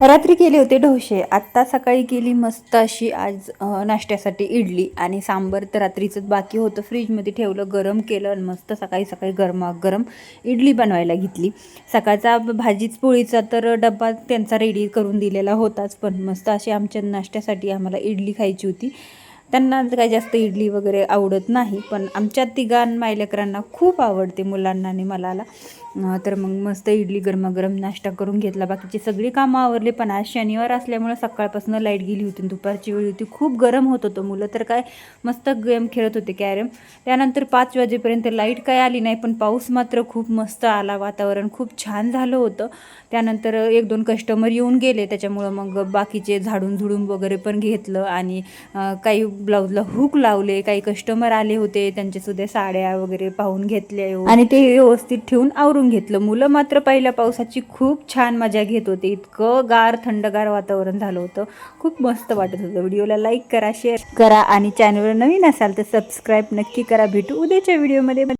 रात्री केले होते डोसे, आत्ता सकाळी केली मस्त अशी आज नाश्त्यासाठी इडली आणि सांबर तर रात्रीचंच बाकी होतं, फ्रीजमध्ये ठेवलं, गरम केलं आणि मस्त सकाळी सकाळी गरमागरम इडली बनवायला घेतली. सकाळचा भाजीच पोळीचा तर डब्बा त्यांचा रेडी करून दिलेला होताच, पण मस्त अशी आमच्या नाश्त्यासाठी आम्हाला इडली खायची होती. त्यांना काही जास्त इडली वगैरे आवडत नाही, पण आमच्या तिघां मायलेकरांना खूप आवडते, मुलांना आणि मला. तर मग मस्त इडली गरमागरम नाश्ता करून घेतला. बाकीची सगळी कामं आवरली, पण आज शनिवार असल्यामुळं सकाळपासून लाईट गेली होती, दुपारची वेळ होती, खूप गरम होत होतं. मुलं तर काय मस्त गेम खेळत होते कॅरम. त्यानंतर 5 वाजेपर्यंत लाईट काय आली नाही, पण पाऊस मात्र खूप मस्त आला, वातावरण खूप छान झालं होतं. त्यानंतर 1-2 कस्टमर येऊन गेले, त्याच्यामुळं मग बाकीचे झाडून झुडून वगैरे पण घेतलं आणि काही ब्लाऊजला हुक लावले. काही कस्टमर आले होते, त्यांच्यासुद्धा साड्या वगैरे पाहून घेतल्या आणि ते व्यवस्थित ठेवून आवरून घेतलं. मुलं मात्र पहिल्या पावसाची खूप छान मजा घेत होते. इतकं गार थंडगार वातावरण झालं होतं, खूप मस्त वाटत होतं. व्हिडिओला लाईक करा, शेअर करा आणि चॅनलवर नवीन असाल तर सबस्क्राईब नक्की करा. भेटू उद्याच्या व्हिडिओमध्ये.